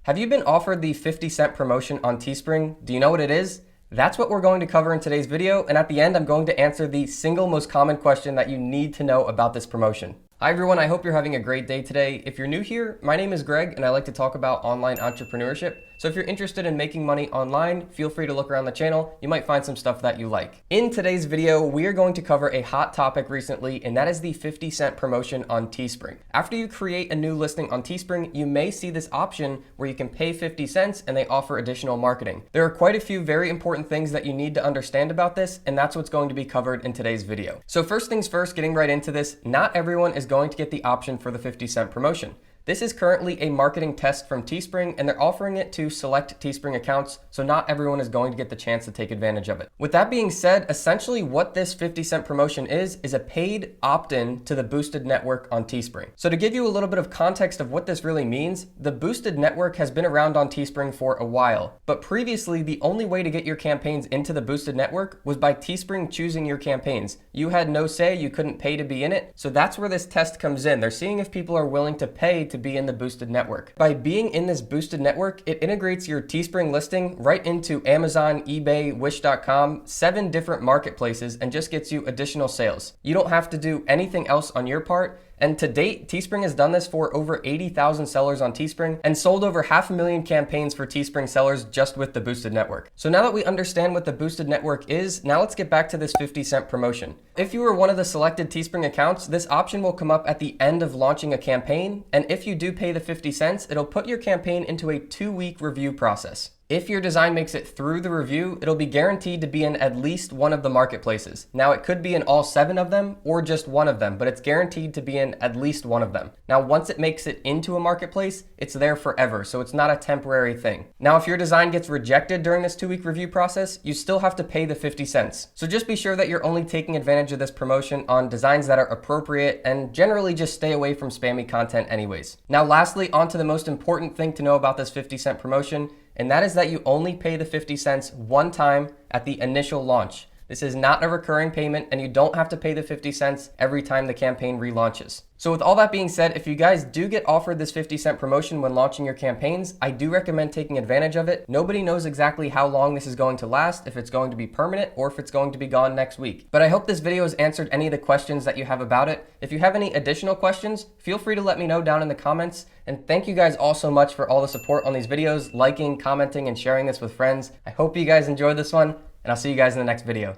Have you been offered the 50-cent promotion on Teespring? Do you know what it is? That's what we're going to cover in today's video, and at the end I'm going to answer the single most common question that you need to know about this promotion. Hi everyone, I hope you're having a great day today. If you're new here, my name is Greg and I like to talk about online entrepreneurship. So if you're interested in making money online, feel free to look around the channel. You might find some stuff that you like. In today's video, we are going to cover a hot topic recently, and that is the 50-cent promotion on Teespring. After you create a new listing on Teespring, you may see this option where you can pay 50 cents and they offer additional marketing. There are quite a few very important things that you need to understand about this, and that's what's going to be covered in today's video. So first things first, getting right into this, not everyone is going to get the option for the 50-cent promotion. This is currently a marketing test from Teespring, and they're offering it to select Teespring accounts, so not everyone is going to get the chance to take advantage of it. With that being said, essentially what this 50-cent promotion is a paid opt-in to the boosted network on Teespring. So to give you a little bit of context of what this really means, the boosted network has been around on Teespring for a while, but previously the only way to get your campaigns into the boosted network was by Teespring choosing your campaigns. You had no say, you couldn't pay to be in it, so that's where this test comes in. They're seeing if people are willing to pay to be in the boosted network. By being in this boosted network, it integrates your Teespring listing right into Amazon, eBay, Wish.com, 7 different marketplaces, and just gets you additional sales. You don't have to do anything else on your part. And to date, Teespring has done this for over 80,000 sellers on Teespring and sold over 500,000 campaigns for Teespring sellers just with the boosted network. So now that we understand what the boosted network is, now let's get back to this 50-cent promotion. If you are one of the selected Teespring accounts, this option will come up at the end of launching a campaign. And if you do pay the 50 cents, it'll put your campaign into a 2-week review process. If your design makes it through the review, it'll be guaranteed to be in at least one of the marketplaces. Now, it could be in all 7 of them or just one of them, but it's guaranteed to be in at least one of them. Now, once it makes it into a marketplace, it's there forever, so it's not a temporary thing. Now, if your design gets rejected during this 2-week review process, you still have to pay the 50 cents. So just be sure that you're only taking advantage of this promotion on designs that are appropriate, and generally just stay away from spammy content anyways. Now, lastly, on to the most important thing to know about this 50-cent promotion, and that is that you only pay the 50 cents one time at the initial launch. This is not a recurring payment, and you don't have to pay the 50 cents every time the campaign relaunches. So with all that being said, if you guys do get offered this 50-cent promotion when launching your campaigns, I do recommend taking advantage of it. Nobody knows exactly how long this is going to last, if it's going to be permanent or if it's going to be gone next week. But I hope this video has answered any of the questions that you have about it. If you have any additional questions, feel free to let me know down in the comments. And thank you guys all so much for all the support on these videos, liking, commenting, and sharing this with friends. I hope you guys enjoyed this one, and I'll see you guys in the next video.